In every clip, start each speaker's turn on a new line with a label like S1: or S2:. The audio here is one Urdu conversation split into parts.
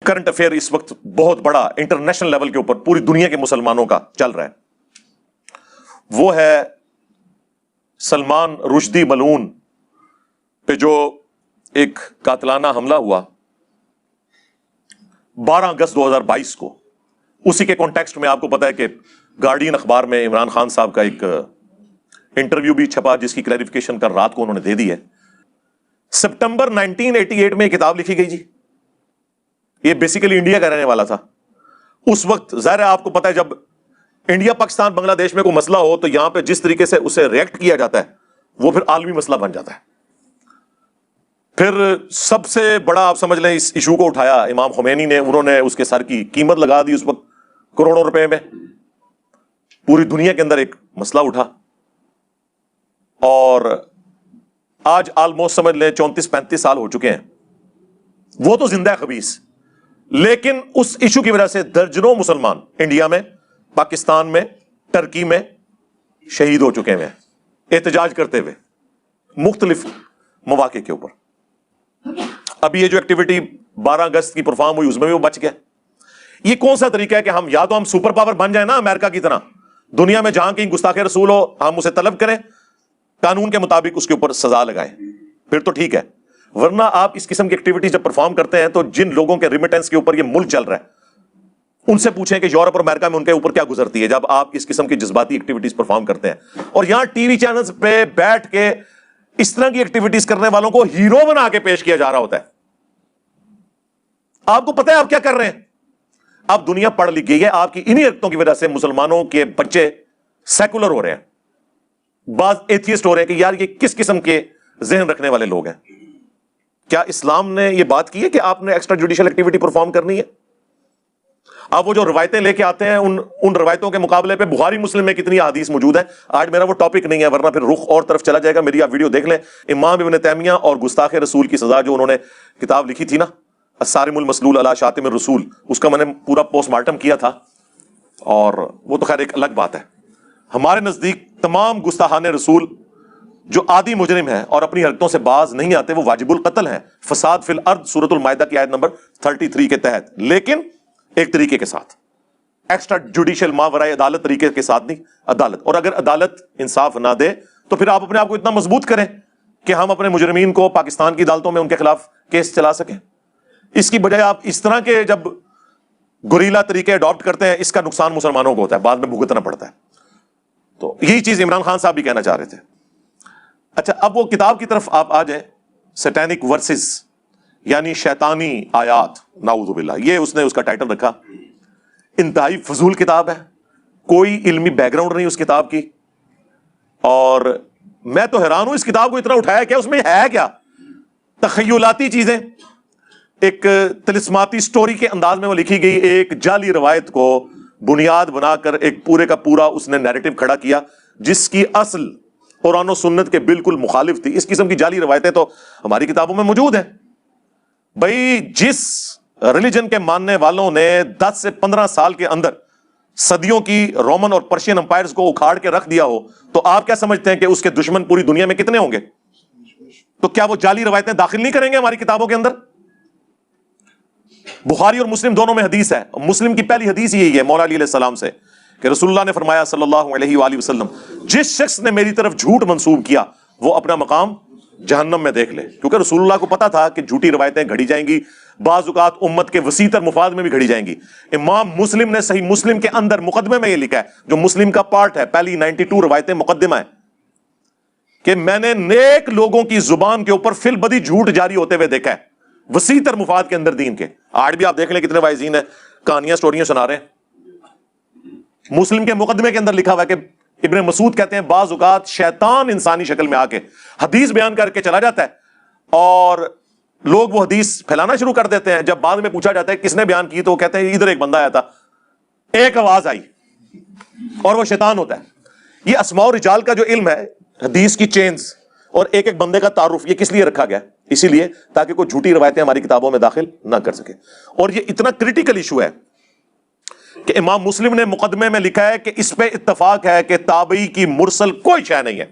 S1: کرنٹ افیئر اس وقت بہت بڑا انٹرنیشنل لیول کے اوپر پوری دنیا کے مسلمانوں کا چل رہا ہے، وہ ہے سلمان رشدی ملعون پہ جو ایک قاتلانہ حملہ ہوا 12 اگست 2022 کو۔ اسی کے کانٹیکسٹ میں آپ کو پتا ہے کہ گارڈین اخبار میں عمران خان صاحب کا ایک انٹرویو بھی چھپا جس کی کلیریفیکیشن کل رات کو انہوں نے دے دی ہے۔ سپٹمبر 1988 میں یہ کتاب لکھی گئی جی، یہ بیسیکلی انڈیا کا رہنے والا تھا اس وقت۔ ظاہر ہے آپ کو پتا ہے جب انڈیا پاکستان بنگلہ دیش میں کوئی مسئلہ ہو تو یہاں پہ جس طریقے سے اسے ریئیکٹ کیا جاتا ہے وہ پھر عالمی مسئلہ بن جاتا ہے۔ پھر سب سے بڑا آپ سمجھ لیں اس ایشو کو اٹھایا امام خمینی نے، انہوں نے اس کے سر کی قیمت لگا دی اس وقت کروڑوں روپے میں، پوری دنیا کے اندر ایک مسئلہ اٹھا، اور آج آلموسٹ سمجھ لیں 34-35 سال ہو چکے ہیں، وہ تو زندہ ہے خبیث، لیکن اس ایشو کی وجہ سے درجنوں مسلمان انڈیا میں، پاکستان میں، ٹرکی میں شہید ہو چکے ہیں احتجاج کرتے ہوئے مختلف مواقع کے اوپر۔ ابھی یہ جو ایکٹیویٹی 12 اگست کی پرفارم ہوئی اس میں بھی وہ بچ گیا۔ یہ کون سا طریقہ ہے کہ ہم یا تو ہم سپر پاور بن جائیں نا امریکہ کی طرح، دنیا میں جہاں کہیں گستاخ رسول ہو ہم اسے طلب کریں، قانون کے مطابق اس کے اوپر سزا لگائیں، پھر تو ٹھیک ہے، ورنہ آپ اس قسم کی ایکٹیویٹی جب پرفارم کرتے ہیں تو جن لوگوں کے ریمیٹنس کے اوپر یہ ملک چل رہا ہے ان سے پوچھیں کہ یورپ اور امریکہ میں ان کے اوپر کیا گزرتی ہے جب آپ اس قسم کی جذباتی ایکٹیویٹیز پرفارم کرتے ہیں۔ اور یہاں ٹی وی چینلز پہ بیٹھ کے اس طرح کی ایکٹیویٹیز کرنے والوں کو ہیرو بنا کے پیش کیا جا رہا ہوتا ہے۔ آپ کو پتا ہے آپ کیا کر رہے ہیں؟ اب دنیا پڑھ لکھ گئی ہے، آپ کی انہی حرکتوں کی وجہ سے مسلمانوں کے بچے سیکولر ہو رہے ہیں، بعض ایتھیسٹ ہو رہے ہیں کہ یار یہ کس قسم کے ذہن رکھنے والے لوگ ہیں۔ کیا اسلام نے یہ بات کی ہے کہ آپ نے ایکسٹرا جوڈیشل ایکٹیویٹی پرفارم کرنی ہے؟ آپ وہ جو روایتیں لے کے آتے ہیں ان روایتوں کے مقابلے پہ بخاری مسلم میں کتنی احادیث موجود ہیں؟ آج میرا وہ ٹاپک نہیں ہے، ورنہ پھر رخ اور طرف چلا جائے گا۔ میری آپ ویڈیو دیکھ لیں، امام ابن تیمیہ اور گستاخ رسول کی سزا جو انہوں نے کتاب لکھی تھی نا، الصارم المسلول علی شاتم الرسول، اس کا میں نے پورا پوسٹ مارٹم کیا تھا، اور وہ تو خیر ایک الگ بات ہے۔ ہمارے نزدیک تمام گستاخان رسول جو عادی مجرم ہیں اور اپنی حرکتوں سے باز نہیں آتے وہ واجب القتل ہیں، فساد فی الارض سورۃ المائدہ کی آیت نمبر 33 کے تحت، لیکن ایک طریقے کے ساتھ، ایکسٹرا جوڈیشل ماورائے عدالت طریقے کے ساتھ نہیں، عدالت۔ اور اگر عدالت انصاف نہ دے تو پھر آپ اپنے آپ کو اتنا مضبوط کریں کہ ہم اپنے مجرمین کو پاکستان کی عدالتوں میں ان کے خلاف کیس چلا سکیں۔ اس کی بجائے آپ اس طرح کے جب گوریلا طریقے اڈاپٹ کرتے ہیں، اس کا نقصان مسلمانوں کو ہوتا ہے، بعد میں بھگتنا پڑتا ہے۔ تو یہی چیز عمران خان صاحب بھی کہنا چاہ رہے تھے۔ اچھا، اب وہ کتاب کی طرف آپ آ جائیں، سیٹینک ورسز، یعنی شیطانی آیات، نعوذ باللہ، یہ اس نے اس کا ٹائٹل رکھا۔ انتہائی فضول کتاب ہے، کوئی علمی بیک گراؤنڈ نہیں اس کتاب کی، اور میں تو حیران ہوں اس کتاب کو اتنا اٹھایا کیا، اس میں ہے کیا؟ تخیلاتی چیزیں، ایک طلسماتی سٹوری کے انداز میں وہ لکھی گئی، ایک جعلی روایت کو بنیاد بنا کر ایک پورے کا پورا اس نے نیریٹو کھڑا کیا جس کی اصل قرآن و سنت کے بالکل مخالف تھی۔ اس قسم کی جعلی روایتیں تو ہماری کتابوں میں موجود ہیں۔ بھائی جس ریلیجن کے ماننے والوں نے 10 سے 15 سال کے اندر صدیوں کی رومن اور پرشین امپائرز کو اکھاڑ کے رکھ دیا ہو تو آپ کیا سمجھتے ہیں کہ اس کے دشمن پوری دنیا میں کتنے ہوں گے؟ تو کیا وہ جعلی روایتیں داخل نہیں کریں گے ہماری کتابوں کے اندر؟ بخاری اور مسلم دونوں میں حدیث ہے، مسلم کی پہلی حدیث یہی ہے مولا علی علیہ السلام سے کہ رسول اللہ نے فرمایا صلی اللہ علیہ وآلہ وسلم، جس شخص نے میری طرف جھوٹ منسوب کیا وہ اپنا مقام جہنم میں دیکھ لے۔ کیونکہ رسول اللہ کو پتا تھا کہ جھوٹی روایتیں گھڑی جائیں گی، بعض اوقات امت کے وسیع تر مفاد میں بھی گھڑی جائیں گی۔ امام مسلم نے صحیح مسلم کے اندر مقدمے میں یہ لکھا ہے، جو مسلم کا پارٹ ہے، پہلی 92 روایتیں مقدمہ ہے، کہ میں نے نیک لوگوں کی زبان کے اوپر فی البدی جھوٹ جاری ہوتے ہوئے دیکھا ہے، وسیع تر مفاد کے اندر دین کے۔ آج بھی آپ دیکھ لیں کتنے وائزین ہیں کہانیاں سٹوریاں سنا رہے ہیں۔ مسلم کے مقدمے کے اندر لکھا ہوا ہے کہ ابن مسعود کہتے ہیں بعض اوقات شیطان انسانی شکل میں آ کے حدیث بیان کر کے چلا جاتا ہے اور لوگ وہ حدیث پھیلانا شروع کر دیتے ہیں۔ جب بعد میں پوچھا جاتا ہے کس نے بیان کی تو وہ کہتے ہیں ادھر ایک بندہ آیا تھا، ایک آواز آئی، اور وہ شیطان ہوتا ہے۔ یہ اسماء و رجال کا جو علم ہے، حدیث کی چینز اور ایک ایک بندے کا تعارف، یہ کس لیے رکھا گیا؟ اسی لیے تاکہ کوئی جھوٹی روایتیں ہماری کتابوں میں داخل نہ کر سکے۔ اور یہ اتنا کریٹیکل ایشو ہے کہ امام مسلم نے مقدمے میں لکھا ہے کہ اس پہ اتفاق ہے کہ تابعی کی مرسل کوئی شے نہیں ہے۔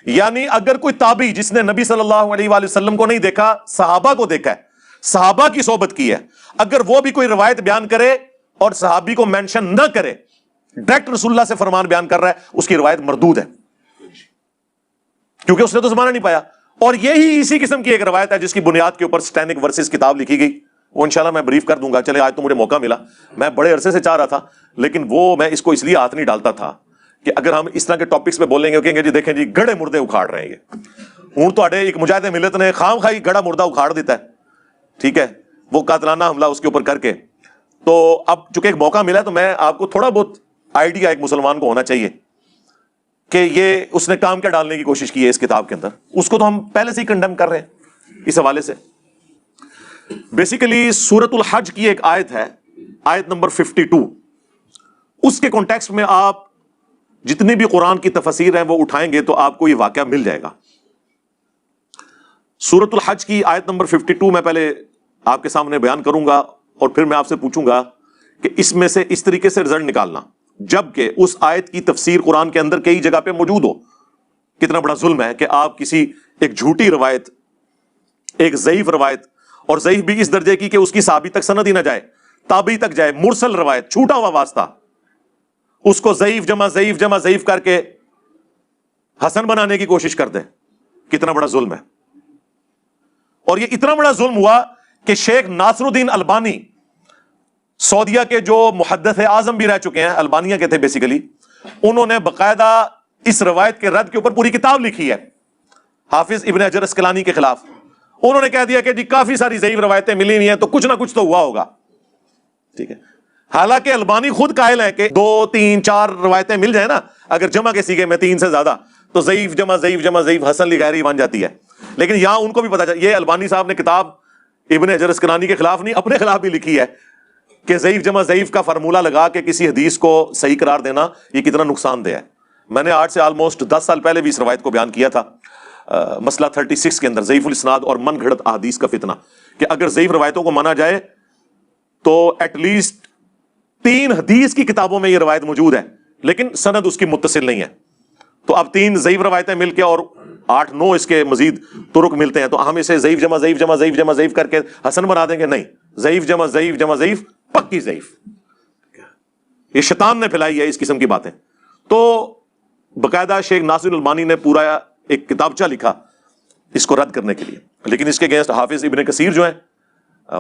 S1: یعنی اگر کوئی تابعی جس نے نبی صلی اللہ علیہ وآلہ وسلم کو نہیں دیکھا، صحابہ کو دیکھا ہے، صحابہ کی صحبت کی ہے. اگر وہ بھی کوئی روایت بیان کرے اور صحابی کو مینشن نہ کرے، ڈائریکٹ رسول اللہ سے فرمان بیان کر رہا ہے، اس کی روایت مردود ہے، کیونکہ اس نے تو زمانہ نہیں پایا. اور یہی اسی قسم کی ایک روایت ہے جس کی بنیاد کے اوپر سٹینک ورسز کتاب لکھی گئی. وہ انشاءاللہ میں بریف کر دوں گا. چلے آج تو مجھے موقع ملا، میں بڑے عرصے سے چاہ رہا تھا، لیکن وہ میں اس کو اس لیے ہاتھ نہیں ڈالتا تھا کہ اگر ہم اس طرح کے ٹاپکس پہ بولیں گے کہیں گے جی دیکھیں جی گڑے مردے اکھاڑ رہے ہیں یہ ہوں تو ایک مجاہد ملت نے خام خائی گڑا مردہ اکھاڑ دیتا ہے، ٹھیک ہے، وہ قاتلانہ حملہ اس کے اوپر کر کے. تو اب چونکہ ایک موقع ملا ہے تو میں آپ کو تھوڑا بہت آئیڈیا ایک مسلمان کو ہونا چاہیے کہ یہ اس نے کام کیا ڈالنے کی کوشش کی ہے اس کتاب کے اندر. اس کو تو ہم پہلے سے ہی کنڈم کر رہے ہیں اس حوالے سے. بیسیکلی سورۃ الحج کی ایک آیت ہے، آیت نمبر 52. اس کے کانٹیکسٹ میں آپ جتنی بھی قرآن کی تفاسیر ہیں وہ اٹھائیں گے تو آپ کو یہ واقعہ مل جائے گا. سورۃ الحج کی آیت نمبر 52 میں پہلے آپ کے سامنے بیان کروں گا اور پھر میں آپ سے پوچھوں گا کہ اس میں سے اس طریقے سے رزلٹ نکالنا، جبکہ اس آیت کی تفسیر قرآن کے اندر کئی جگہ پہ موجود ہو. کتنا بڑا ظلم ہے کہ آپ کسی ایک جھوٹی روایت، ایک ضعیف روایت، اور ضعیف بھی اس درجے کی کہ اس کی صحابی تک سند ہی نہ جائے، تابعی تک جائے، مرسل روایت، چھوٹا ہوا واسطہ، اس کو ضعیف جمع ضعیف جمع ضعیف کر کے حسن بنانے کی کوشش کر دیں. کتنا بڑا ظلم ہے. اور یہ اتنا بڑا ظلم ہوا کہ شیخ ناصر الدین البانی، سعودیہ کے جو محدث اعظم بھی رہ چکے ہیں، البانیہ کے تھے بیسیکلی، انہوں نے باقاعدہ اس روایت کے رد کے اوپر پوری کتاب لکھی ہے حافظ ابن حجر اسقلانی کے خلاف. انہوں نے کہہ دیا کہ جی کافی ساری ضعیف روایتیں ملی ہوئی ہیں تو کچھ نہ کچھ تو ہوا ہوگا، ٹھیک ہے. حالانکہ البانی خود قائل ہے کہ 2 3 4 روایتیں مل جائیں نا، اگر جمع کے سیغے میں 3 سے زیادہ، تو ضعیف جمع ضعیف جمع ضعیف حسن لغیری بن جاتی ہے. لیکن یہاں ان کو بھی پتا چلا، یہ البانی صاحب نے کتاب ابن حجر اسقلانی کے خلاف نہیں، اپنے خلاف بھی لکھی ہے کہ ضعیف جمع ضعیف کا فارمولہ لگا کے کسی حدیث کو صحیح قرار دینا یہ کتنا نقصان دہ ہے. میں نے آج سے آلموسٹ 10 سال پہلے بھی اس روایت کو بیان کیا تھا مسئلہ 36 کے اندر، ضعیف الاسناد اور من گھڑت احادیث کا فتنہ، کہ اگر ضعیف روایتوں کو مانا جائے تو ایٹ لیسٹ 3 حدیث کی کتابوں میں یہ روایت موجود ہے لیکن سند اس کی متصل نہیں ہے. تو اب 3 ضعیف روایتیں مل کے اور 8 9 اس کے مزید طرق ملتے ہیں، تو ہم اسے ضعیف جمع ضعیف جمع ضعیف جمع ضعیف کر کے حسن بنا دیں گے؟ نہیں، ضعیف جمع ضعیف جمع ضعیف پکی ضعیف. یہ شیطان نے پھیلائی ہے اس قسم کی باتیں. تو باقاعدہ شیخ ناصر البانی نے پورا ایک کتابچہ لکھا اس کو رد کرنے کے لیے. لیکن اس کے اگینسٹ حافظ ابن کثیر جو ہیں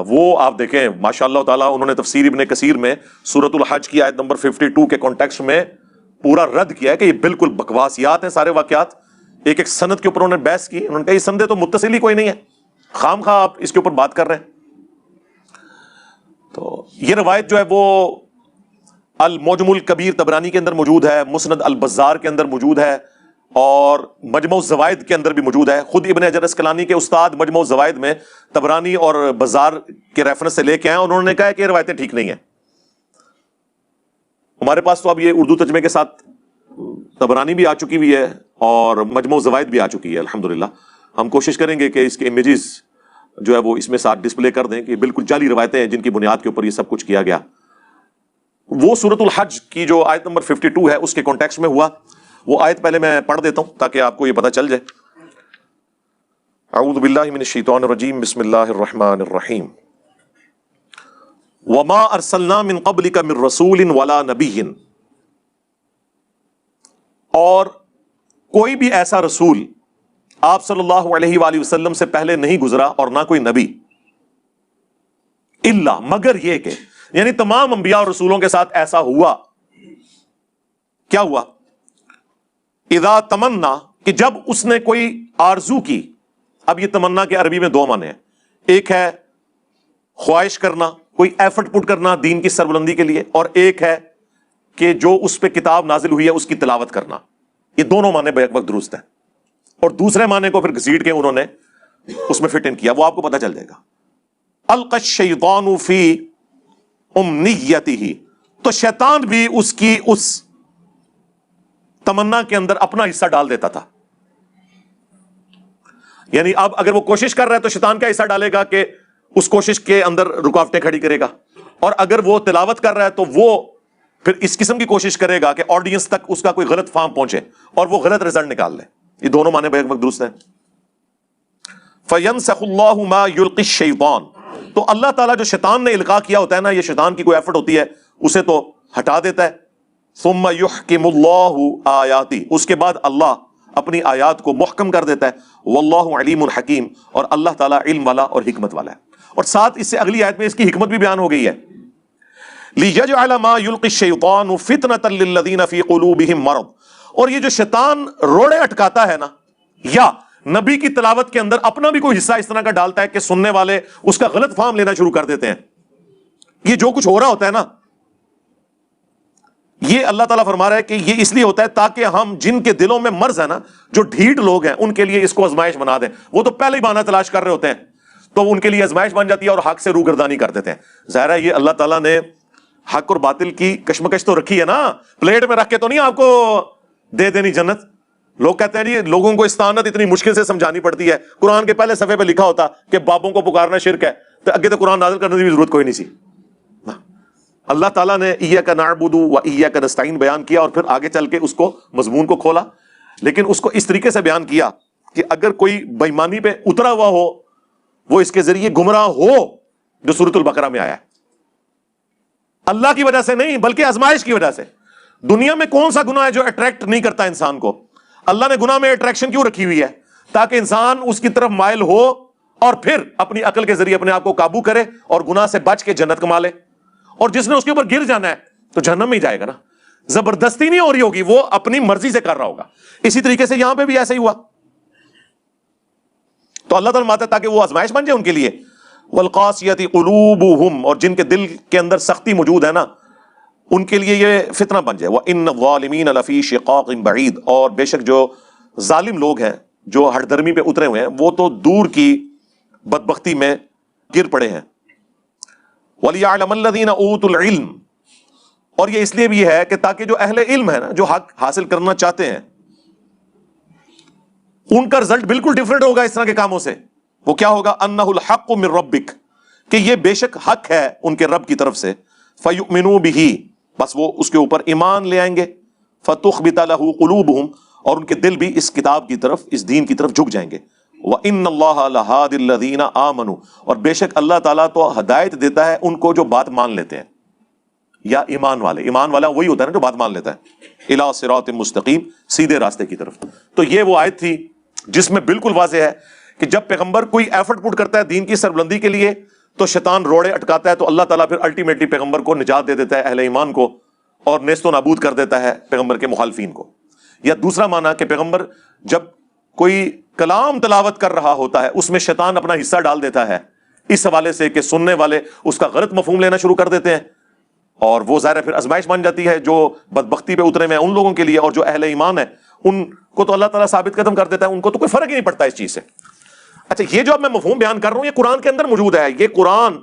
S1: وہ آپ دیکھیں ماشاء اللہ تعالیٰ، انہوں نے تفسیر ابن کثیر میں سورۃ الحج کی آیت نمبر 52 کے کانٹیکسٹ میں پورا رد کیا ہے کہ یہ بالکل بکواسیات ہیں سارے واقعات. ایک ایک سند کے اوپر انہوں نے بحث کی، انہوں نے کہا یہ سندیں تو متصل ہی کوئی نہیں ہے، خام خواہ آپ اس کے اوپر بات کر رہے ہیں. تو یہ روایت جو ہے وہ المعجم الکبیر طبرانی کے اندر موجود ہے، مسند البزار کے اندر موجود ہے، اور مجموع الزوائد کے اندر بھی موجود ہے. خود ابن حجر اسقلانی کے استاد مجموع الزوائد میں طبرانی اور بزار کے ریفرنس سے لے کے آئے، انہوں نے کہا کہ یہ روایتیں ٹھیک نہیں ہیں. ہمارے پاس تو اب یہ اردو ترجمے کے ساتھ طبرانی بھی آ چکی ہوئی ہے اور مجموع الزوائد بھی آ چکی ہے الحمدللہ. ہم کوشش کریں گے کہ اس کے امیجز جو ہے وہ اس میں ساتھ ڈسپلے کر دیں کہ بالکل جعلی روایتیں ہیں جن کی بنیاد کے اوپر یہ سب کچھ کیا گیا. وہ سورۃ الحج کی جو آیت نمبر 52 ہے اس کے کانٹیکسٹ میں ہوا. وہ آیت پہلے میں پڑھ دیتا ہوں تاکہ آپ کو یہ پتہ چل جائے. اعوذ باللہ من الشیطان الرجیم، بسم اللہ الرحمن الرحیم. وما ارسلنا من قبلک من رسول ولا نبی، اور کوئی بھی ایسا رسول آپ صلی اللہ علیہ وآلہ وسلم سے پہلے نہیں گزرا اور نہ کوئی نبی، الا مگر یہ کہ، یعنی تمام انبیاء اور رسولوں کے ساتھ ایسا ہوا. کیا ہوا؟ اذا تمنا، کہ جب اس نے کوئی آرزو کی. اب یہ تمنا کے عربی میں 2 معنی ہیں. ایک ہے خواہش کرنا، کوئی ایفرٹ پٹ کرنا دین کی سربلندی کے لیے، اور ایک ہے کہ جو اس پہ کتاب نازل ہوئی ہے اس کی تلاوت کرنا. یہ دونوں معنی بیک وقت درست ہیں. اور دوسرے معنی کو پھر گھسیٹ کے انہوں نے اس میں فٹ ان کیا، وہ آپ کو پتہ چل جائے گا. القى الشیطان فی امنیتہ، تو شیطان بھی اس کی اس تمنا کے اندر اپنا حصہ ڈال دیتا تھا. یعنی اب اگر وہ کوشش کر رہا ہے تو شیطان کا حصہ ڈالے گا کہ اس کوشش کے اندر رکاوٹیں کھڑی کرے گا، اور اگر وہ تلاوت کر رہا ہے تو وہ پھر اس قسم کی کوشش کرے گا کہ آڈینس تک اس کا کوئی غلط فہم پہنچے اور وہ غلط رزلٹ نکال لے. یہ دونوں معنی بیک وقت درست ہیں. فَيَنْسَخُ اللَّهُ مَا يُلْقِي الشَّيْطَانُ، تو اللہ تعالیٰ جو شیطان نے القاء کیا ہوتا ہے نا، یہ شیطان کی کوئی ایفرٹ ہوتی ہے، اسے تو ہٹا دیتا ہے. ثم یحکم اللہ آیاتی، اس کے بعد اللہ اپنی آیات کو محکم کر دیتا ہے. واللہ علیم حکیم، اور اللہ تعالیٰ علم والا اور حکمت والا ہے. اور ساتھ اس سے اگلی آیت میں اس کی حکمت بھی بیان ہو گئی ہے. لِيَجْعَلَ مَا يُلْقِي الشَّيْطَانُ فِتْنَةً لِلَّذِينَ فِي قُلُوبِهِم مَرَضٌ. اور یہ جو شیطان روڑے اٹکاتا ہے نا، یا نبی کی تلاوت کے اندر اپنا بھی کوئی حصہ اس طرح کا ڈالتا ہے کہ سننے والے اس کا غلط فہم لینا شروع کر دیتے ہیں. یہ جو کچھ ہو رہا ہوتا ہے نا، یہ اللہ تعالیٰ فرما رہا ہے کہ یہ اس لیے ہوتا ہے تاکہ ہم جن کے دلوں میں مرض ہے نا، جو ڈھیٹ لوگ ہیں، ان کے لیے اس کو آزمائش بنا دیں. وہ تو پہلے ہی بہانہ تلاش کر رہے ہوتے ہیں، تو ان کے لیے آزمائش بن جاتی ہے اور حق سے روگردانی کر دیتے ہیں. ظاہر ہے یہ اللہ تعالیٰ نے حق اور باطل کی کشمکش تو رکھی ہے نا، پلیٹ میں رکھ کے تو نہیں آپ کو دے دینی جنت. لوگ کہتے ہیں جی لوگوں کو استعانت اتنی مشکل سے سمجھانی پڑتی ہے. قرآن کے پہلے صفحے پہ لکھا ہوتا کہ بابوں کو پکارنا شرک ہے، تو اگے تو قرآن نازل کرنے کی ضرورت کوئی نہیں سی. اللہ تعالیٰ نے ایاک نعبد و ایاک نستعین بیان کیا اور پھر آگے چل کے اس کو مضمون کو کھولا، لیکن اس کو اس طریقے سے بیان کیا کہ اگر کوئی بے ایمانی پہ اترا ہوا ہو، وہ اس کے ذریعے گمراہ ہو، جو سورۃ البقرہ میں آیا ہے. اللہ کی وجہ سے نہیں بلکہ آزمائش کی وجہ سے. دنیا میں کون سا گناہ ہے جو اٹریکٹ نہیں کرتا انسان کو؟ اللہ نے گناہ میں اٹریکشن کیوں رکھی ہوئی ہے؟ تاکہ انسان اس کی طرف مائل ہو اور پھر اپنی عقل کے ذریعے اپنے آپ کو قابو کرے اور گناہ سے بچ کے جنت کما لے. اور جس نے اس کے اوپر گر جانا ہے تو جہنم میں ہی جائے گا نا. زبردستی نہیں ہو رہی ہوگی، وہ اپنی مرضی سے کر رہا ہوگا. اسی طریقے سے یہاں پہ بھی ایسا ہی ہوا. تو اللہ تعالیٰ ماتا تاکہ وہ آزمائش بن جائے ان کے لیے. والقاسیۃ قلوبہم، اور جن کے دل کے اندر سختی موجود ہے نا، ان کے لیے یہ فتنہ بن جائے. وَإِنَّ الظَّالِمِينَ لَفِي شِقَاقٍ بَعِيدٍ، اور بے شک جو ظالم لوگ ہیں، جو ہٹ درمی پہ اترے ہوئے ہیں، وہ تو دور کی بدبختی میں گر پڑے ہیں. وَلِيَعْلَمَ الَّذِينَ أُوتُوا الْعِلْمَ، اور یہ اس لیے بھی ہے کہ تاکہ جو اہل علم ہے نا، جو حق حاصل کرنا چاہتے ہیں، ان کا رزلٹ بالکل ڈیفرنٹ ہوگا اس طرح کے کاموں سے. وہ کیا ہوگا؟ أَنَّهُ الْحَقُّ مِن رَبِّكَ، کہ یہ بے شک حق ہے ان کے رب کی طرف سے. فَيُؤْمِنُوا بِهِ، بس وہ اس کے اوپر ایمان لے آئیں گے. فَتُخْبِتَ لَهُ قُلُوبُهُمْ، اور ان کے دل بھی اس کتاب کی طرف، اس دین کی طرف جھک جائیں گے. وَإِنَّ اللَّهَ لَهَادِ الَّذِينَ آمَنُوا، اور بے شک اللہ تعالیٰ تو ہدایت دیتا ہے ان کو جو بات مان لیتے ہیں، یا ایمان والے. ایمان والا وہی ہوتا ہے نا جو بات مان لیتا ہے. إِلَىٰ صِرَاطٍ مُسْتَقِيمٍ، سیدھے راستے کی طرف. تو یہ وہ آیت تھی جس میں بالکل واضح ہے کہ جب پیغمبر کوئی ایفرٹ پٹ کرتا ہے دین کی سربلندی کے لیے تو شیطان روڑے اٹکاتا ہے، تو اللہ تعالیٰ پھر الٹیمیٹلی پیغمبر کو نجات دے دیتا ہے، اہل ایمان کو، اور نیست و نابود کر دیتا ہے پیغمبر کے مخالفین کو. یا دوسرا معنی کہ پیغمبر جب کوئی کلام تلاوت کر رہا ہوتا ہے اس میں شیطان اپنا حصہ ڈال دیتا ہے، اس حوالے سے کہ سننے والے اس کا غلط مفہوم لینا شروع کر دیتے ہیں، اور وہ ظاہر پھر آزمائش بن جاتی ہے جو بدبختی پہ اترے ہوئے ہیں ان لوگوں کے لیے. اور جو اہل ایمان ہے ان کو تو اللہ تعالیٰ ثابت قدم کر دیتا ہے، ان کو تو کوئی فرق ہی نہیں پڑتا اس چیز سے. اچھا، یہ جو اب میں مفہوم بیان کر رہا ہوں یہ قرآن کے اندر موجود ہے. یہ قرآن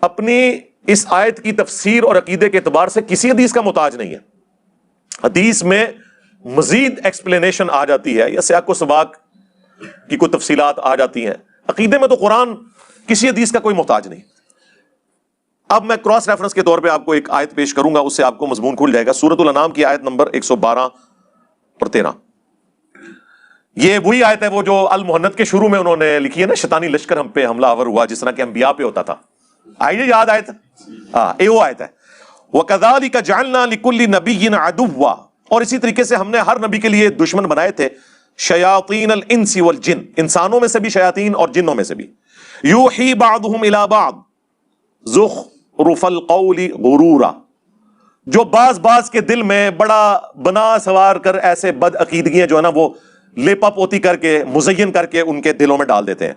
S1: اپنی اس آیت کی تفسیر اور عقیدے کے اعتبار سے کسی حدیث کا محتاج نہیں ہے. حدیث میں مزید ایکسپلینیشن آ جاتی ہے یا سیاق و سباق کی کوئی تفصیلات آ جاتی ہیں. عقیدے میں تو قرآن کسی حدیث کا کوئی محتاج نہیں. اب میں کراس ریفرنس کے طور پہ آپ کو ایک آیت پیش کروں گا، اس سے آپ کو مضمون کھل جائے گا. سورۃ الانعام کی آیت نمبر 112 اور 13. یہ وہی آیت ہے وہ جو المحنت کے شروع میں انہوں نے لکھی ہے نا، شیطانی لشکر ہم پہ حملہ آور ہوا جس طرح کہ انبیاء پہ ہوتا تھا. آئیے یاد آیت، یہ وہ آیت ہے. وَكَذَلِكَ جَعَلْنَا لِكُلِّ نَبِيٍّ عَدُوًّا، اور اسی طریقے سے ہم نے ہر نبی کے لیے دشمن بنائے تھے. شیاطین الانس والجن، انسانوں میں سے بھی شیاطین اور جنوں میں سے بھی. یوحی بعضهم الى بعض زخرف القول غرورا، جو بعض کے دل میں بڑا بنا سوار کر ایسے بد عقیدگیاں جو ہے نا وہ لیپا پوتی کر کے مزین کر کے ان کے دلوں میں ڈال دیتے ہیں.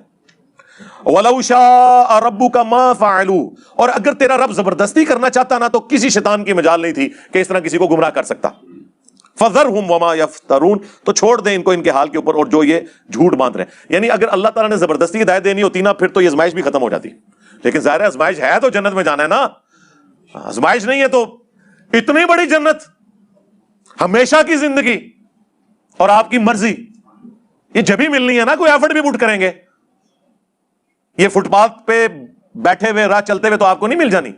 S1: وَلَوْ شَاءَ رَبُّكَ مَا فَعَلُوا، اور اگر تیرا رب زبردستی کرنا چاہتا نا تو کسی شیطان کی مجال نہیں تھی کہ اس طرح کسی کو گمراہ کر سکتا. فَذَرْهُمْ وَمَا يَفْتَرُونَ، تو چھوڑ دیں ان کو ان کے حال کے اوپر اور جو یہ جھوٹ باندھ رہے ہیں. یعنی اگر اللہ تعالیٰ نے زبردستی ہدایت دینی ہوتی نا پھر تو یہ آزمائش بھی ختم ہو جاتی. لیکن ظاہر ہے آزمائش ہے تو جنت میں جانا ہے نا، آزمائش نہیں ہے تو اتنی بڑی جنت، ہمیشہ کی زندگی اور آپ کی مرضی، یہ جب ہی ملنی ہے نا. کوئی ایفرٹ بھی پٹ کریں گے، یہ فٹ پاتھ پہ بیٹھے ہوئے راہ چلتے ہوئے تو آپ کو نہیں مل جانی.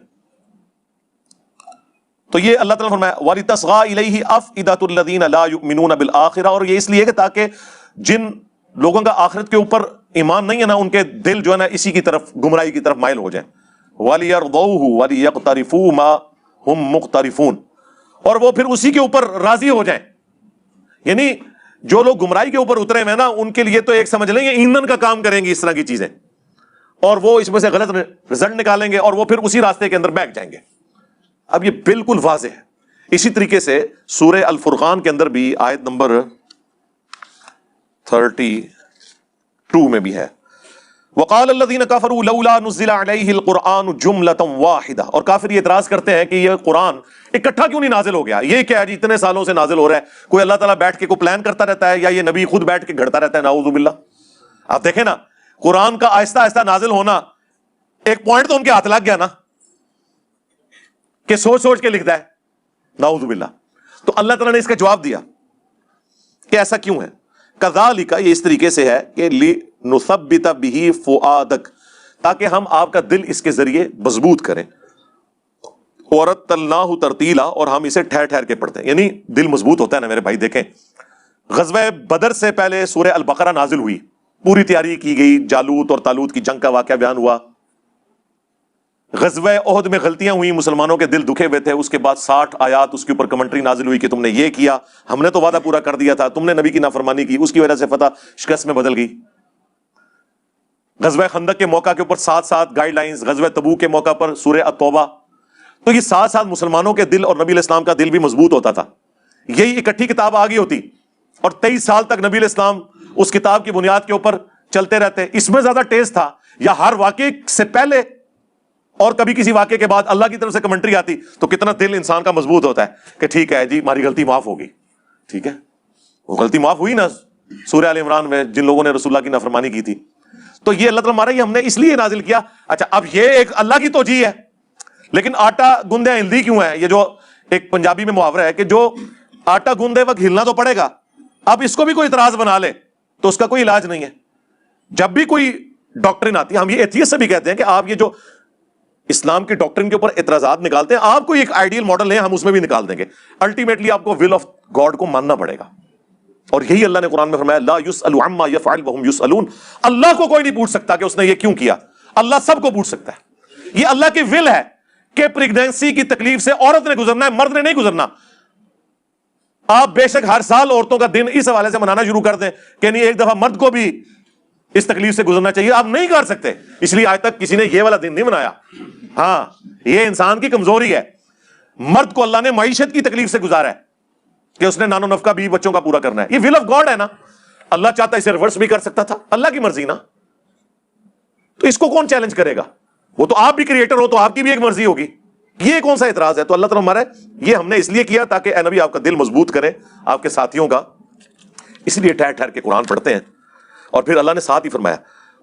S1: تو یہ اللہ تعالیٰ نے فرمایا وَلِتَصْغَىٰ إِلَيْهِ أَفْئِدَةُ الَّذِينَ لَا يُؤْمِنُونَ بِالْآخِرَةِ، اور یہ اس لیے کہ تاکہ جن لوگوں کا آخرت کے اوپر ایمان نہیں ہے نا ان کے دل جو ہے نا اسی کی طرف گمراہی کی طرف مائل ہو جائیں. وَلِيَرْضَوْهُ وَلِيَقْتَرِفُوا مَا هُمْ مُقْتَرِفُونَ, اور وہ پھر اسی کے اوپر راضی ہو جائیں. یعنی جو لوگ گمراہی کے اوپر اترے ہوئے ہیں نا ان کے لیے تو ایک سمجھ لیں گے ایندھن کا کام کریں گی اس طرح کی چیزیں, اور وہ اس میں سے غلط رزلٹ نکالیں گے اور وہ پھر اسی راستے کے اندر بیٹھ جائیں گے. اب یہ بالکل واضح ہے. اسی طریقے سے سورہ الفرقان کے اندر بھی آیت نمبر 32 میں بھی ہے, وقال الذين كفروا لولا نزل عليه القرآن جملة واحدة, اور کافر یہ اعتراض کرتے ہیں کہ یہ قرآن اکٹھا کیوں نہیں نازل ہو گیا. یہ کیا ہے جی اتنے سالوں سے نازل ہو رہا ہے, کوئی اللہ تعالیٰ بیٹھ کے کوئی پلان کرتا رہتا ہے یا یہ نبی خود بیٹھ کے گھڑتا رہتا ہے, نعوذ باللہ. آپ دیکھیں نا قرآن کا آہستہ آہستہ نازل ہونا, ایک پوائنٹ تو ان کے ہاتھ لگ گیا نا کہ سوچ سوچ کے لکھتا ہے, نعوذ باللہ. تو اللہ تعالیٰ نے اس کا جواب دیا کہ ایسا کیوں ہے. کذالک, یہ اس طریقے سے ہے کہ لنثبت به فؤادک, تاکہ ہم آپ کا دل اس کے ذریعے مضبوط کریں. ورتلناہ ترتیلا, اور ہم اسے ٹھہر ٹھہر کے پڑھتے ہیں. یعنی دل مضبوط ہوتا ہے نا میرے بھائی. دیکھیں غزوہ بدر سے پہلے سورہ البقرہ نازل ہوئی, پوری تیاری کی گئی, جالوت اور طالوت کی جنگ کا واقعہ بیان ہوا. غزوہ احد میں غلطیاں ہوئی, مسلمانوں کے دل دکھے ہوئے تھے. اس کے بعد 60 آیات اس کے اوپر کمنٹری نازل ہوئی کہ تم نے یہ کیا, ہم نے تو وعدہ پورا کر دیا تھا, تم نے نبی کی نافرمانی کی, اس کی وجہ سے فتح شکست میں بدل گئی. غزوہ خندق کے موقع کے اوپر 7 گائیڈ لائنز, غزوہ تبوک کے موقع پر سورہ التوبہ. تو یہ 7 مسلمانوں کے دل اور نبی علیہ السلام کا دل بھی مضبوط ہوتا تھا. یہی اکٹھی کتاب آ گئی ہوتی اور 23 سال تک نبی علیہ السلام اس کتاب کی بنیاد کے اوپر چلتے رہتے. اس میں زیادہ ٹیسٹ تھا, یا ہر واقعے سے پہلے اور کبھی کسی واقعے کے بعد اللہ کی طرف سے کمنٹری آتی تو کتنا دل انسان کا مضبوط ہوتا ہے کہ ٹھیک ہے جی ہماری غلطی معاف ہوگی. ٹھیک ہے, وہ غلطی معاف ہوئی نا سورہ آل عمران میں جن لوگوں نے رسول اللہ کی نافرمانی کی تھی. تو یہ اللہ تعالیٰ ہمارا یہ ہم نے اس لیے نازل کیا. اچھا اب یہ ایک اللہ کی توجیہ ہے, لیکن آٹا گوندے ہلدی کیوں ہے, یہ جو ایک پنجابی میں محاورہ ہے کہ جو آٹا گوندے وقت ہلنا تو پڑے گا. اب اس کو بھی کوئی اعتراض بنا لے تو اس کا کوئی علاج نہیں ہے. جب بھی کوئی ڈاکٹرن آتی ہے, ہم یہ ایتھیسٹ سے بھی کہتے ہیں کہ آپ یہ جو اسلام کی ڈاکٹرن کے اوپر اعتراضات نکالتے ہیں, آپ کو ایک آئیڈیل ماڈل لیں, ہم اس میں بھی نکال دیں گے. الٹیمیٹلی آپ کو ول آف گاڈ کو ماننا پڑے گا, اور یہی اللہ نے قرآن میں فرمایا لا یسأل عما یفعل وهم یسألون. اللہ کو کوئی نہیں پوچھ سکتا کہ اس نے یہ کیوں کیا, اللہ سب کو پوچھ سکتا ہے. یہ اللہ کی ول ہے کہ پریگنینسی کی تکلیف سے عورت نے گزرنا ہے, مرد نے نہیں گزرنا. آپ بے شک ہر سال عورتوں کا دن اس حوالے سے منانا شروع کر دیں کہ نہیں ایک دفعہ مرد کو بھی اس تکلیف سے گزرنا چاہیے, آپ نہیں کر سکتے. اس لیے آج تک کسی نے یہ والا دن نہیں منایا. ہاں یہ انسان کی کمزوری ہے. مرد کو اللہ نے معیشت کی تکلیف سے گزارا ہے کہ اس نے نان و نفقہ بھی بچوں کا پورا کرنا ہے. یہ ول آف گاڈ ہے نا. اللہ چاہتا اسے ریورس بھی کر سکتا تھا, اللہ کی مرضی نا. تو اس کو کون چیلنج کرے گا؟ وہ تو آپ بھی کریٹر ہو تو آپ کی بھی ایک مرضی ہوگی. یہ کون سا اعتراض ہے؟ تو اللہ تعالیٰ ہمارا یہ ہم نے اس لیے کیا تاکہ اے نبی آپ کا دل مضبوط کرے, آپ کے ساتھیوں کا. اس لیے ٹھہر ٹھہر کے قرآن پڑھتے ہیں. اور پھر اللہ نے ساتھ ہی فرمایا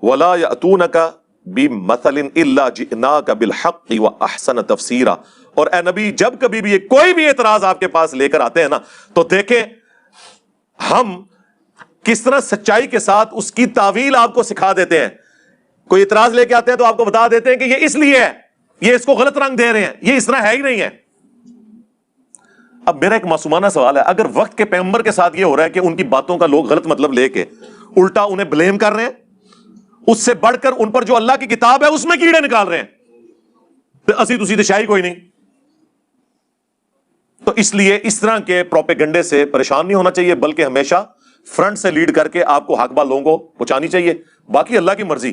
S1: وَلَا يَأْتُونَكَ بِمَثَلٍ إِلَّا جِئْنَاكَ بِالْحَقِّ وَأَحْسَنَ تَفْسِيرًا. اور اے نبی جب کبھی بھی کوئی بھی اعتراض آپ کے پاس لے کر آتے ہیں نا تو دیکھیں ہم کس طرح سچائی کے ساتھ اس کی تعویل آپ کو سکھا دیتے ہیں. کوئی اعتراض لے کے آتے ہیں تو آپ کو بتا دیتے ہیں کہ یہ اس لیے ہے, یہ اس کو غلط رنگ دے رہے ہیں, یہ اس طرح ہے ہی نہیں ہے. اب میرا ایک معصومانہ سوال ہے, اگر وقت کے پیغمبر کے ساتھ یہ ہو رہا ہے کہ ان کی باتوں کا لوگ غلط مطلب لے کے الٹا انہیں بلیم کر رہے ہیں, اس سے بڑھ کر ان پر جو اللہ کی کتاب ہے اس میں کیڑے نکال رہے ہیں, تو اسی تو شاہی کوئی نہیں. تو اس لیے اس طرح کے پروپیگنڈے سے پریشان نہیں ہونا چاہیے, بلکہ ہمیشہ فرنٹ سے لیڈ کر کے آپ کو حق بات لوگوں کو پہنچانی چاہیے. باقی اللہ کی مرضی.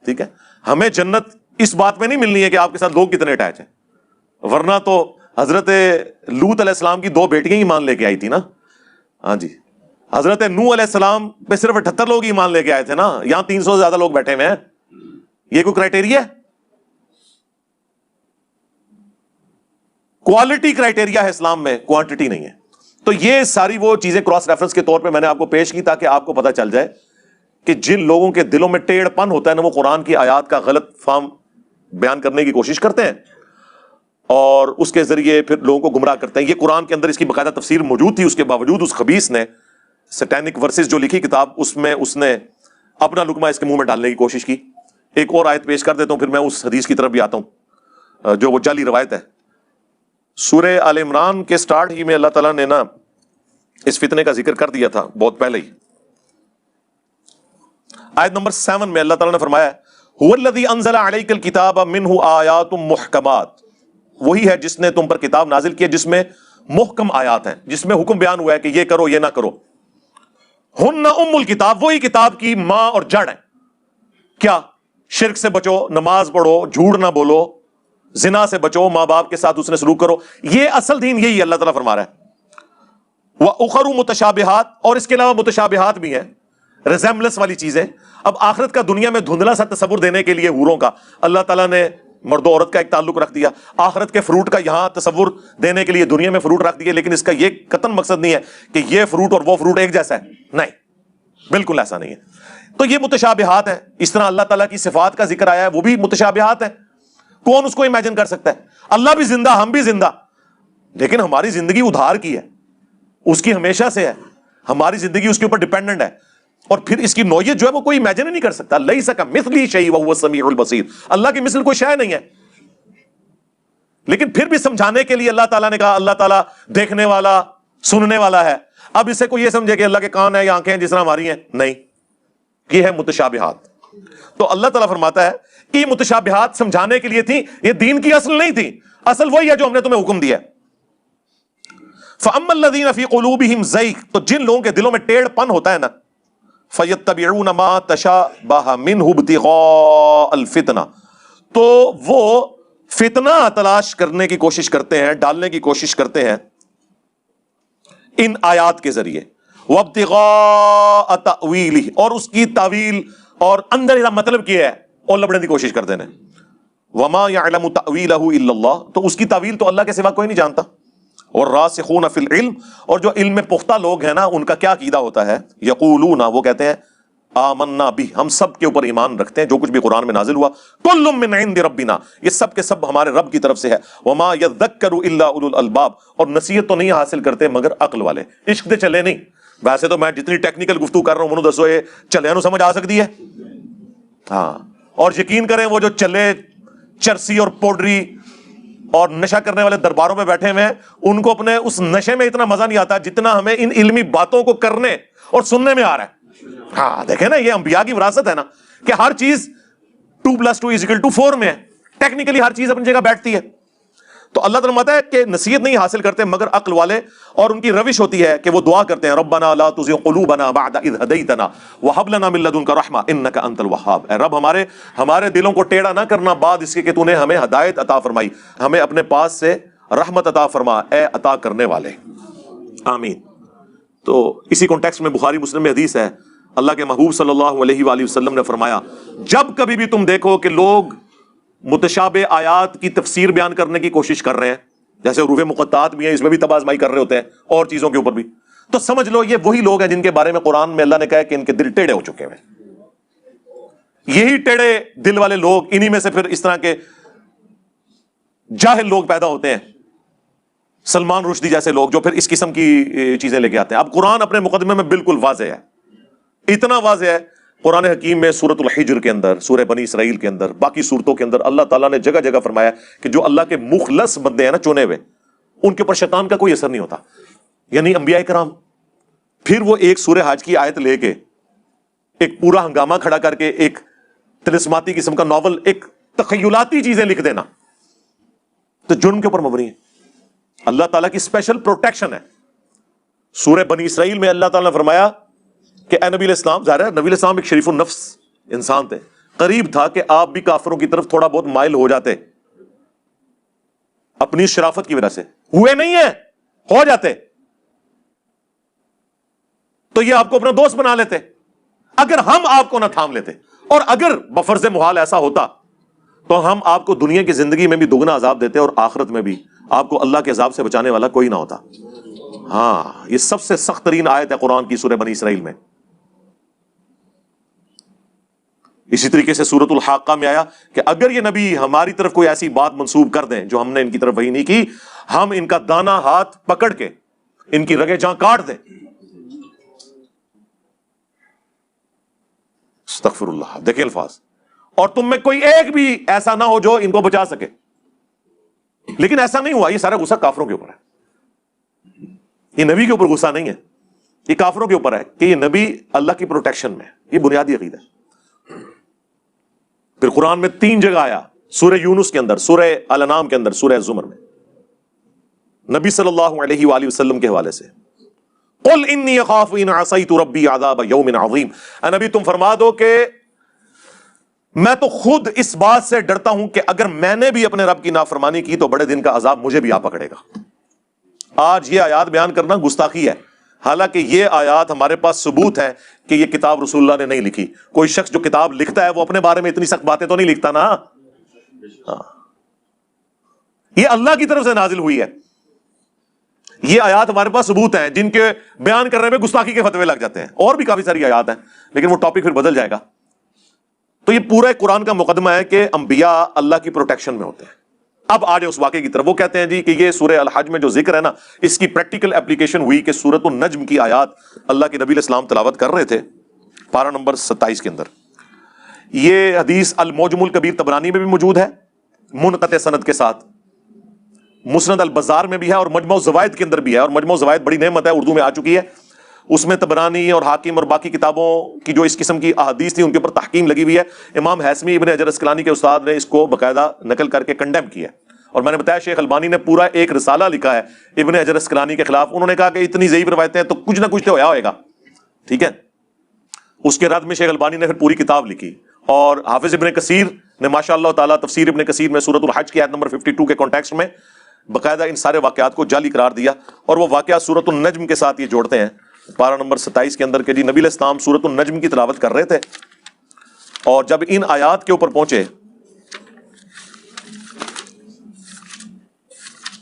S1: ٹھیک ہے, ہمیں جنت اس بات میں نہیں ملنی ہے کہ آپ کے ساتھ لوگ کتنے اٹیچ ہیں, ورنہ تو حضرت لوط علیہ السلام کی 2 بیٹیاں ہی مان لے کے آئی تھی نا. ہاں جی, حضرت نوح علیہ السلام پہ صرف 78 لوگ ہی مان لے کے آئے تھے نا, یہاں 300 سے زیادہ لوگ بیٹھے ہوئے ہیں. یہ کوئی کرائٹیریا ہے؟ کوالٹی کرائٹیریا ہے اسلام میں, کوانٹٹی نہیں ہے. تو یہ ساری وہ چیزیں کراس ریفرنس کے طور پہ میں نے آپ کو پیش کی تاکہ آپ کو پتہ چل جائے کہ جن لوگوں کے دلوں میں ٹیڑھ پن ہوتا ہے نا, وہ قرآن کی آیات کا غلط فہم بیان کرنے کی کوشش کرتے ہیں اور اس کے ذریعے پھر لوگوں کو گمراہ کرتے ہیں. یہ قرآن کے اندر اس کی باقاعدہ تفسیر موجود تھی, اس کے باوجود اس خبیث نے سیٹینک ورسز جو لکھی کتاب, اس میں اس نے اپنا لقمہ اس کے منہ میں ڈالنے کی کوشش کی. ایک اور آیت پیش کر دیتا ہوں, پھر میں اس حدیث کی طرف بھی آتا ہوں جو وہ جعلی روایت ہے. سورہ آل عمران کے سٹارٹ ہی میں اللہ تعالیٰ نے نا اس فتنے کا ذکر کر دیا تھا بہت پہلے ہی. آیت نمبر 7 میں اللہ تعالیٰ نے فرمایا هو الذی انزل علیک الکتاب منہ آیات محکمات، وہی ہے جس نے تم پر کتاب نازل کی ہے جس میں محکم آیات ہیں، جس میں حکم بیان ہوا ہے کہ یہ کرو یہ نہ کرو. ہن ام الکتاب، وہی کتاب کی ماں اور جڑ ہے. کیا؟ شرک سے بچو، نماز پڑھو، جھوٹ نہ بولو، زنا سے بچو، ماں باپ کے ساتھ اس نے سلوک کرو. یہ اصل دین یہی اللہ تعالیٰ فرما رہا ہے. وَأُخَرُ متشابہات، اور اس کے علاوہ متشابہات بھی ہیں، ریزیمبلنس والی چیزیں. اب آخرت کا دنیا میں دھندلا سا تصور دینے کے لیے حوروں کا اللہ تعالیٰ نے مرد و عورت کا ایک تعلق رکھ دیا، آخرت کے فروٹ کا یہاں تصور دینے کے لیے دنیا میں فروٹ رکھ دیا، لیکن اس کا یہ قطعاً مقصد نہیں ہے کہ یہ فروٹ اور وہ فروٹ ایک جیسا ہے، نہیں، بالکل ایسا نہیں ہے. تو یہ متشابہات ہیں. اس طرح اللہ تعالیٰ کی صفات کا ذکر آیا ہے، وہ بھی متشابہات ہیں. کون اس کو امیجن کر سکتا ہے؟ اللہ بھی زندہ، ہم بھی زندہ، لیکن ہماری زندگی ادھار کی ہے، اس کی ہمیشہ سے ہے، ہماری زندگی اس کے اوپر ڈیپینڈنٹ ہے. اور پھر اس کی نوعیت جو ہے وہ کوئی امیجن ہی نہیں کر سکتا. لیس کمثلہ شیء وہو السمیع البصیر، اللہ کی مثل کوئی شے نہیں ہے. لیکن پھر بھی سمجھانے کے لیے اللہ تعالیٰ نے کہا اللہ تعالیٰ دیکھنے والا، سننے والا ہے. اب اسے کوئی یہ سمجھے کہ اللہ کے کان ہیں یا آنکھیں ہیں جس طرح ہماری ہیں، نہیں، یہ ہے متشابہات. تو اللہ تعالیٰ فرماتا ہے کہ یہ متشابہات سمجھانے کے لیے تھی، یہ دین کی اصل نہیں تھی. اصل وہی ہے جو ہم نے تمہیں حکم دیا. فَأَمَّا الَّذِينَ فِي قُلُوبِهِمْ زَيْغٌ، تو جن لوگوں کے دلوں میں ٹیڑھ پن ہوتا ہے نا، فَيَتَّبِعُونَ مَا تَشَابَهَ مِنْهُ ابْتِغَاءَ الْفِتْنَةِ، تو وہ فتنہ تلاش کرنے کی کوشش کرتے ہیں، ڈالنے کی کوشش کرتے ہیں ان آیات کے ذریعے. وَابْتِغَاءَ تَأْوِيلِهِ، اور اس کی تعویل اور اندر کا مطلب کیا ہے اور لبڑنے کی کوشش کرتے ہیں. وَمَا يَعْلَمُ تَأْوِيلَهُ إِلَّا اللَّهُ، تو اس کی تعویل تو اللہ کے سوا کوئی نہیں جانتا. اور راسخون فی العلم، اور جو علم میں پختہ لوگ ہیں نا، ان کا کیا عقیدہ ہوتا ہے؟ یقولون، وہ کہتے ہیں آمنا بھی، ہم سب کے اوپر ایمان رکھتے ہیں جو کچھ بھی قرآن میں نازل ہوا. کل من عند ربنا، یہ سب کے سب ہمارے رب کی طرف سے ہے. وما یذکر الا اولو الالباب، اور نصیحت تو نہیں حاصل کرتے مگر عقل والے. عشق دے چلے نہیں. ویسے تو میں جتنی ٹیکنیکل گفتگو کر رہا ہوں منو دسو یہ چلے نو سمجھ آ سکتی ہے. ہاں، اور یقین کریں وہ جو چلے چرسی اور پاؤڈری اور نشہ کرنے والے درباروں میں بیٹھے ہوئے ہیں، ان کو اپنے اس نشے میں اتنا مزہ نہیں آتا جتنا ہمیں ان علمی باتوں کو کرنے اور سننے میں آ رہا ہے. ہاں دیکھیں نا، یہ انبیاء کی وراثت ہے نا، کہ ہر چیز 2+2=4 میں ہے. ٹیکنیکلی ہر چیز اپنی جگہ بیٹھتی ہے. تو اللہ تعالیٰ فرماتا ہے کہ نصیحت نہیں حاصل کرتے مگر عقل والے. اور ان کی روش ہوتی ہے کہ وہ دعا کرتے ہیں ربنا لا تزغ قلوبنا بعد اذ ہدیتنا وہب لنا من لدنک رحمہ انک انت الوہاب. اے رب ہمارے دلوں کو ٹیڑھا نہ کرنا بعد اس کے کہ تو نے ہمیں ہدایت عطا فرمائی، ہمیں اپنے پاس سے رحمت عطا فرما اے عطا کرنے والے. آمین. تو اسی کانٹیکسٹ میں بخاری مسلم میں حدیث ہے، اللہ کے محبوب صلی اللہ علیہ وآلہ وسلم نے فرمایا جب کبھی بھی تم دیکھو کہ لوگ متشابہ آیات کی تفسیر بیان کرنے کی کوشش کر رہے ہیں، جیسے حروف مقطعات بھی ہیں، اس میں بھی تباہ آزمائی کر رہے ہوتے ہیں اور چیزوں کے اوپر بھی، تو سمجھ لو یہ وہی لوگ ہیں جن کے بارے میں قرآن میں اللہ نے کہا کہ ان کے دل ٹیڑھے ہو چکے ہیں. یہی ٹیڑھے دل والے لوگ، انہی میں سے پھر اس طرح کے جاہل لوگ پیدا ہوتے ہیں، سلمان رشدی جیسے لوگ جو پھر اس قسم کی چیزیں لے کے آتے ہیں. اب قرآن اپنے مقدمے میں بالکل واضح ہے، اتنا واضح ہے قرآن حکیم میں سورۃ الحجر کے اندر، سورہ بنی اسرائیل کے اندر، باقی سورتوں کے اندر اللہ تعالیٰ نے جگہ جگہ فرمایا کہ جو اللہ کے مخلص بندے ہیں نا، چنے ہوئے، ان کے اوپر شیطان کا کوئی اثر نہیں ہوتا، یعنی انبیاء کرام. پھر وہ ایک سورہ حج کی آیت لے کے ایک پورا ہنگامہ کھڑا کر کے ایک طلسماتی قسم کا ناول، ایک تخیلاتی چیزیں لکھ دینا، تو جرم کے اوپر مبنی ہے. اللہ تعالیٰ کی اسپیشل پروٹیکشن ہے. سورہ بنی اسرائیل میں اللہ تعالیٰ نے فرمایا کہ اے نبی علیہ السلام، ظاہر ہے نبی علیہ السلام ایک شریف النفس انسان تھے، قریب تھا کہ آپ بھی کافروں کی طرف تھوڑا بہت مائل ہو جاتے، اپنی شرافت کی وجہ سے ہوئے نہیں ہیں، ہو جاتے تو یہ آپ کو اپنا دوست بنا لیتے اگر ہم آپ کو نہ تھام لیتے. اور اگر بفرض محال ایسا ہوتا تو ہم آپ کو دنیا کی زندگی میں بھی دگنا عذاب دیتے اور آخرت میں بھی آپ کو اللہ کے عذاب سے بچانے والا کوئی نہ ہوتا. ہاں، یہ سب سے سخت ترین آیت ہے قرآن کی سورہ بنی اسرائیل میں. اسی طریقے سے سورۃ الحاقہ میں آیا کہ اگر یہ نبی ہماری طرف کوئی ایسی بات منسوب کر دیں جو ہم نے ان کی طرف وحی نہیں کی، ہم ان کا دانا ہاتھ پکڑ کے ان کی رگیں جہاں کاٹ دیں. استغفر اللہ. دیکھیں الفاظ. اور تم میں کوئی ایک بھی ایسا نہ ہو جو ان کو بچا سکے. لیکن ایسا نہیں ہوا. یہ سارا غصہ کافروں کے اوپر ہے، یہ نبی کے اوپر غصہ نہیں ہے، یہ کافروں کے اوپر ہے کہ یہ نبی اللہ کی پروٹیکشن میں ہے. یہ بنیادی عقیدہ ہے۔ پھر قرآن میں 3 جگہ آیا، سورہ یونس کے اندر، سورہ الانعام کے اندر، سورہ زمر میں، نبی صلی اللہ علیہ وآلہ وسلم کے حوالے سے، قل انی اخاف ان عصیت ربی عذاب یوم عظیم، اے نبی تم فرما دو کہ میں تو خود اس بات سے ڈرتا ہوں کہ اگر میں نے بھی اپنے رب کی نافرمانی کی تو بڑے دن کا عذاب مجھے بھی آ پکڑے گا۔ آج یہ آیات بیان کرنا گستاخی ہے، حالانکہ یہ آیات ہمارے پاس ثبوت ہے کہ یہ کتاب رسول اللہ نے نہیں لکھی۔ کوئی شخص جو کتاب لکھتا ہے وہ اپنے بارے میں اتنی سخت باتیں تو نہیں لکھتا نا، یہ اللہ کی طرف سے نازل ہوئی ہے۔ یہ آیات ہمارے پاس ثبوت ہیں جن کے بیان کرنے میں گستاخی کے فتوے لگ جاتے ہیں، اور بھی کافی ساری آیات ہیں، لیکن وہ ٹاپک پھر بدل جائے گا۔ تو یہ پورا قرآن کا مقدمہ ہے کہ انبیاء اللہ کی پروٹیکشن میں ہوتے ہیں۔ اب آ جائے اس واقعے کی طرف۔ وہ کہتے ہیں جی کہ یہ سورہ الحج میں جو ذکر ہے نا، اس کی پریکٹیکل اپلیکیشن ہوئی کہ سورۃ النجم کی آیات اللہ کے نبی علیہ السلام تلاوت کر رہے تھے، پارہ نمبر 27 کے اندر۔ یہ حدیث المعجم الکبیر طبرانی میں بھی موجود ہے منقطع سند کے ساتھ، مسند البزار میں بھی ہے، اور مجمع الزوائد کے اندر بھی ہے، اور مجمع الزوائد بڑی نعمت ہے، اردو میں آ چکی ہے۔ اس میں طبرانی اور حاکم اور باقی کتابوں کی جو اس قسم کی احادیث تھی ان کے اوپر تحقیم لگی ہوئی ہے۔ امام ہیثمی ابن حجر اسقلانی کے استاد نے اس کو باقاعدہ نقل کر کے کنڈیم کیا ہے، اور میں نے بتایا شیخ البانی نے پورا ایک رسالہ لکھا ہے ابن حجر اسقلانی کے خلاف۔ انہوں نے کہا کہ اتنی ضعیف روایتیں ہیں تو کچھ نہ کچھ تو ہویا ہوئے گا، ٹھیک ہے۔ اس کے رد میں شیخ البانی نے پھر پوری کتاب لکھی، اور حافظ ابن کثیر نے ماشاء اللہ تعالیٰ تفسیر ابن کثیر میں سورۃ الحج کی آیت نمبر 52 کے کانٹیکسٹ میں باقاعدہ ان سارے واقعات کو جعلی قرار دیا، اور وہ واقعات سورۃ النجم کے ساتھ یہ جوڑتے ہیں پارہ نمبر 27 کے اندر کہ جی نبی علیہ السلام سورۃ النجم کی تلاوت کر رہے تھے، اور جب ان آیات کے اوپر پہنچے،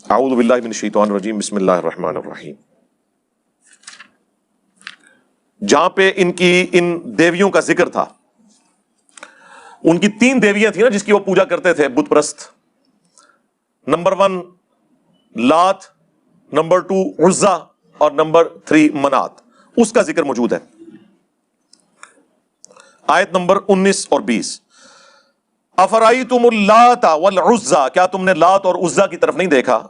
S1: اعوذ باللہ من الشیطان الرجیم بسم اللہ الرحمن الرحیم، جہاں پہ ان دیویوں کا ذکر تھا، ان کی 3 دیویاں تھیں نا جس کی وہ پوجا کرتے تھے، بت پرست۔ نمبر 1 لات، نمبر 2 عزا، اور نمبر 3 منات، اس کا ذکر موجود ہے۔ آیت نمبر 19 اور 20، افرائیتم اللات والعزا، کیا تم نے لات اور عزا کی طرف نہیں دیکھا،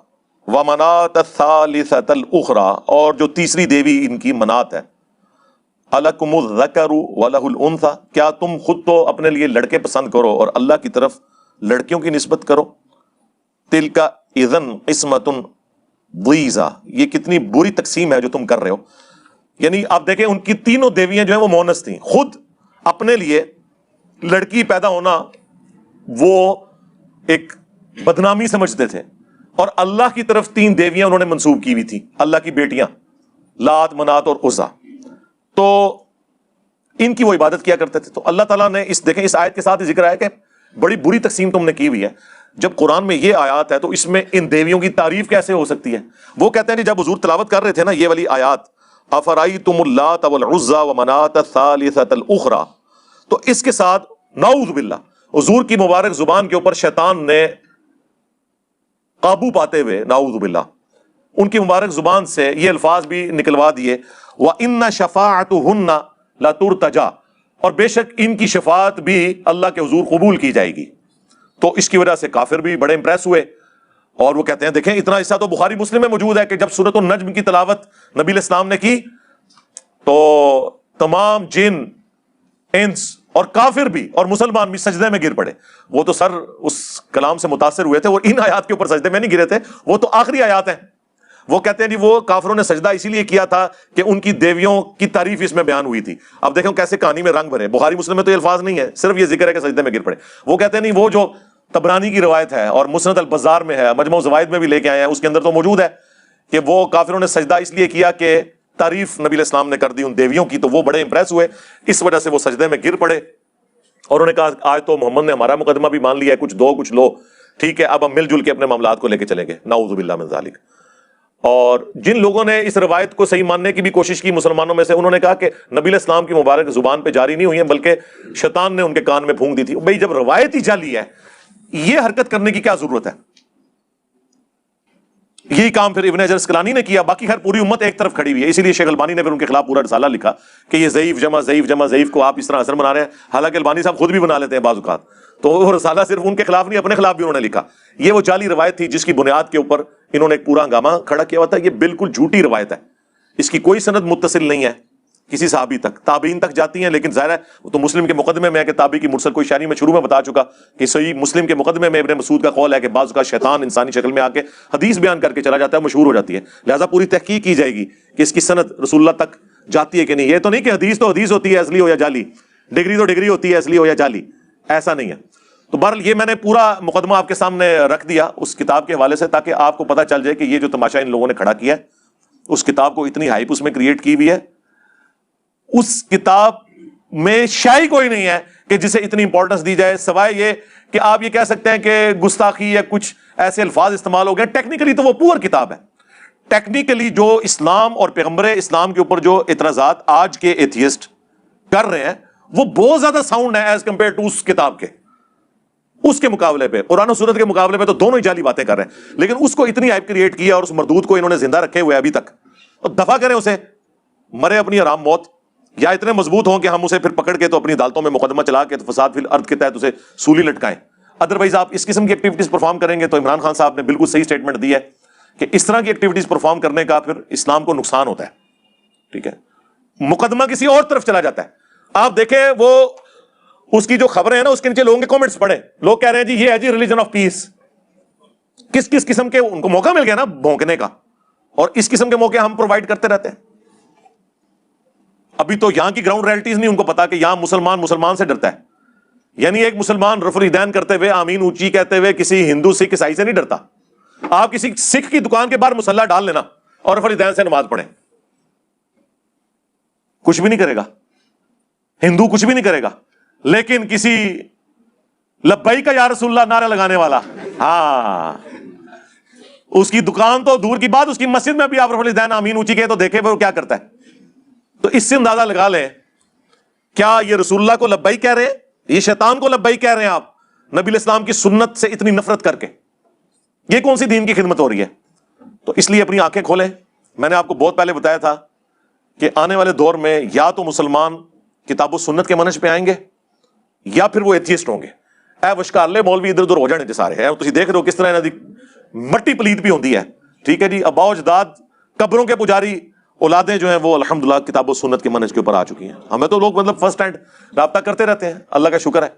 S1: ومنات الثالثۃ الاخری، اور جو تیسری دیوی ان کی منات ہے، الکم الذکر ولہ الانثی، کیا تم خود تو اپنے لیے لڑکے پسند کرو اور اللہ کی طرف لڑکیوں کی نسبت کرو، تلک اذن قسمۃ ضیزہ، یہ کتنی بری تقسیم ہے جو تم کر رہے ہو۔ یعنی آپ دیکھیں ان کی تینوں دیویاں جو ہیں وہ مونس تھیں، خود اپنے لیے لڑکی پیدا ہونا وہ ایک بدنامی سمجھتے تھے، اور اللہ کی طرف 3 دیویاں انہوں نے منسوب کی ہوئی تھی، اللہ کی بیٹیاں لات، منات اور عزا، تو ان کی وہ عبادت کیا کرتے تھے۔ تو اللہ تعالیٰ نے دیکھیں اس آیت کے ساتھ ہی ذکر ہے کہ بڑی بری تقسیم تم نے کی ہوئی ہے۔ جب قرآن میں یہ آیات ہے تو اس میں ان دیویوں کی تعریف کیسے ہو سکتی ہے؟ وہ کہتے ہیں کہ جب حضور تلاوت کر رہے تھے نا یہ والی آیات، افرائیتم اللات والعزا ومنات الثالثۃ الاخری، تو اس کے ساتھ نعوذ باللہ حضور کی مبارک زبان کے اوپر شیطان نے قابو پاتے ہوئے نعوذ باللہ ان کی مبارک زبان سے یہ الفاظ بھی نکلوا دیے، وَإِنَّ شَفَاعَتُهُنَّ لَتُرْتَجَا، اور بے شک ان کی شفاعت بھی اللہ کے حضور قبول کی جائے گی۔ تو اس کی وجہ سے کافر بھی بڑے امپریس ہوئے، اور وہ کہتے ہیں دیکھیں اتنا حصہ تو بخاری مسلم میں موجود ہے کہ جب سورۃ النجم کی تلاوت نبی علیہ السلام نے کی تو تمام جن، انس اور کافر بھی اور مسلمان بھی سجدے میں گر پڑے۔ وہ تو سر اس کلام سے متاثر ہوئے تھے، اور ان آیات کے اوپر سجدے میں نہیں گرے تھے، وہ تو آخری آیات ہیں۔ وہ کہتے ہیں جی وہ کافروں نے سجدہ اسی لیے کیا تھا کہ ان کی دیویوں کی تعریف اس میں بیان ہوئی تھی۔ اب دیکھیں کیسے کہانی میں رنگ بھرے، بخاری مسلم میں تو یہ الفاظ نہیں ہے، صرف یہ ذکر ہے کہ سجدے میں گر پڑے۔ وہ کہتے ہیں نہیں، وہ جو طبرانی کی روایت ہے اور مسند البزار میں ہے، مجمع الزوائد میں بھی لے کے آئے ہیں، اس کے اندر تو موجود ہے کہ وہ کافروں نے سجدہ اس لیے کیا کہ تعریف نبی علیہ السلام نے کر دی ان دیویوں کی، تو وہ بڑے امپریس ہوئے، اس وجہ سے وہ سجدے میں گر پڑے، اور انہوں نے کہا آج تو محمد نے ہمارا مقدمہ بھی مان لیا ہے، کچھ دو کچھ لو، ٹھیک ہے اب ہم مل جل کے اپنے معاملات کو لے کے چلیں گے، نعوذ باللہ من ذالک۔ اور جن لوگوں نے اس روایت کو صحیح ماننے کی بھی کوشش کی مسلمانوں میں سے، انہوں نے کہا کہ نبی علیہ السلام کی مبارک زبان پہ جاری نہیں ہوئی ہیں بلکہ شیطان نے ان کے کان میں پھونک دی تھی۔ بھئی جب روایت ہی جعلی ہے، یہ حرکت کرنے کی کیا ضرورت ہے؟ یہی کام پھر ابن حجر اسقلانی نے کیا، باقی خیر پوری امت ایک طرف کھڑی ہوئی ہے، اسی لیے شیخ البانی نے پھر ان کے خلاف پورا رسالہ لکھا کہ یہ ضعیف جمع ضعیف جمع ضعیف کو آپ اس طرح اثر بنا رہے ہیں، حالانکہ البانی صاحب خود بھی بنا لیتے ہیں بعض اوقات، تو وہ رسالہ صرف ان کے خلاف نہیں اپنے خلاف بھی انہوں نے لکھا۔ یہ وہ جعلی روایت تھی جس کی بنیاد کے اوپر انہوں نے ایک پورا ہنگامہ کھڑا کیا ہوا تھا۔ یہ بالکل جھوٹی روایت ہے، اس کی کوئی سند متصل نہیں ہے کسی صحابی تک، تابعین تک جاتی ہیں، لیکن ظاہر ہے وہ تو مسلم کے مقدمے میں ہے کہ تابعی کی مرسل کوئی شانی میں شروع میں بتا چکا کہ صحیح مسلم کے مقدمے میں ابن مسعود کا قول ہے کہ بعض کا شیطان انسانی شکل میں آ کے حدیث بیان کر کے چلا جاتا ہے، مشہور ہو جاتی ہے، لہٰذا پوری تحقیق کی جائے گی کہ اس کی سند رسول اللہ تک جاتی ہے کہ نہیں۔ یہ تو نہیں کہ حدیث تو حدیث ہوتی ہے اصلی ہو یا جعلی، ڈگری تو ڈگری ہوتی ہے اصلی ہو یا جعلی، ایسا نہیں ہے۔ تو بہرحال یہ میں نے پورا مقدمہ آپ کے سامنے رکھ دیا اس کتاب کے حوالے سے، تاکہ آپ کو پتہ چل جائے کہ یہ جو تماشا ان لوگوں نے کھڑا کیا ہے، اس کتاب کو اتنی ہائپ اس میں کریٹ کی ہوئی ہے، اس کتاب میں شاید کوئی نہیں ہے کہ جسے اتنی امپورٹنس دی جائے، سوائے یہ کہ آپ یہ کہہ سکتے ہیں کہ گستاخی یا کچھ ایسے الفاظ استعمال ہو گئے۔ ٹیکنیکلی تو وہ پور کتاب ہے، ٹیکنیکلی جو اسلام اور پیغمبر اسلام کے اوپر جو اعتراضات آج کے ایتھیسٹ کر رہے ہیں وہ بہت زیادہ ساؤنڈ ہے ایز کمپیئر ٹو اس کتاب کے، اس کے مقابلے پہ، قرآن و سنت کے مقابلے پہ تو دونوں ہی جعلی باتیں کر رہے ہیں، لیکن اس کو اتنی ہائپ کریٹ کیا اور اس مردود کو انہوں نے زندہ رکھے ہوئے ابھی تک، اور دفع کریں اسے، مرے اپنی آرام موت، یا اتنے مضبوط ہوں کہ ہم اسے پھر پکڑ کے تو اپنی عدالتوں میں مقدمہ چلا کے فساد فی الارض کے تحت اسے سولی لٹکائیں۔ ادروائز آپ اس قسم کی ایکٹیویٹیز پرفارم کریں گے تو عمران خان صاحب نے بالکل صحیح سٹیٹمنٹ دی ہے کہ اس طرح کی ایکٹیویٹیز پرفارم کرنے کا پھر اسلام کو نقصان ہوتا ہے، ٹھیک ہے، مقدمہ کسی اور طرف چلا جاتا ہے۔ آپ دیکھیں وہ اس کی جو خبریں ہیں نا، اس کے نیچے لوگوں کے کامنٹس پڑھیں، لوگ کہہ رہے ہیں جی یہ ہے جی ریلیجن آف پیس، کس کس قسم کے ان کو موقع مل گیا نا بھونکنے کا، اور اس قسم کے موقع ہم پرووائڈ کرتے رہتے ہیں۔ ابھی تو یہاں کی گراؤنڈ ریئلٹیز نہیں ان کو پتا کہ یہاں مسلمان سے ڈرتا ہے، یعنی ایک مسلمان رفع الیدین کرتے ہوئے، آمین اونچی کہتے ہوئے کسی ہندو سکھ عیسائی سے نہیں ڈرتا۔ آپ کسی سکھ کی دکان کے باہر مصلی ڈال لینا اور رفع الیدین سے نماز پڑھیں، کچھ بھی نہیں کرے گا، ہندو کچھ بھی نہیں کرے گا، لیکن کسی لبیک یا رسول اللہ نعرہ لگانے والا، ہاں اس کی دکان تو دور کی بات، اس کی مسجد میں بھی آپ رفع الیدین آمین اونچی کہے تو دیکھے وہ کیا کرتا ہے۔ تو اس سے اندازہ لگا لیں کیا یہ رسول اللہ کو لبیک کہہ رہے ہیں، یہ شیطان کو لبیک کہہ رہے ہیں آپ نبی الاسلام کی سنت سے اتنی نفرت کر کے؟ یہ کون سی دین کی خدمت ہو رہی ہے؟ تو اس لیے اپنی آنکھیں کھولیں۔ میں نے آپ کو بہت پہلے بتایا تھا کہ آنے والے دور میں یا تو مسلمان کتاب و سنت کے منہج پہ آئیں گے یا پھر وہ ایتھیسٹ ہوں گے۔ اے وشکارلے مولوی ادھر ادھر ہو جانے جی سارے ہیں، تسی دیکھ رہے ہو کس طرح انہاں دی مٹی پلیت بھی ہوندی ہے، ٹھیک ہے جی، ابا و اجداد قبروں کے پجاری اولادیں جو ہیں وہ الحمدللہ کتاب و سنت کے منہج کے اوپر آ چکی ہیں۔ ہمیں تو لوگ مطلب فرسٹ ہینڈ رابطہ کرتے رہتے ہیں، اللہ کا شکر ہے۔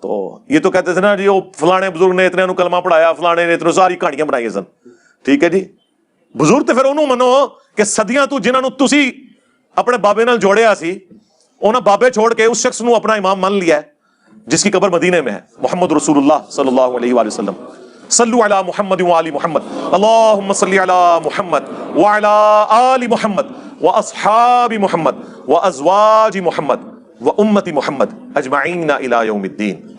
S1: تو یہ تو کہتے تھے نا جی وہ فلانے بزرگ نے اتنے انہوں کلمہ پڑھایا، فلانے نے اتنے، ساری کہانیاں بنائی سن، ٹھیک ہے جی۔ بزرگ تو پھر انہوں منو کہ صدیاں تو جنہوں تسی اپنے بابے نال جوڑیا سی، انہاں بابے چھوڑ کے اس شخص نو اپنا امام مان لیا ہے جس کی قبر مدینے میں ہے، محمد رسول اللہ صلی اللہ علیہ وآلہ وسلم۔ صلو علی محمد وآل محمد، اللہم صلی علی محمد وعلی آل محمد واصحاب محمد وازواج محمد وامت محمد اجمعین الی یوم الدین۔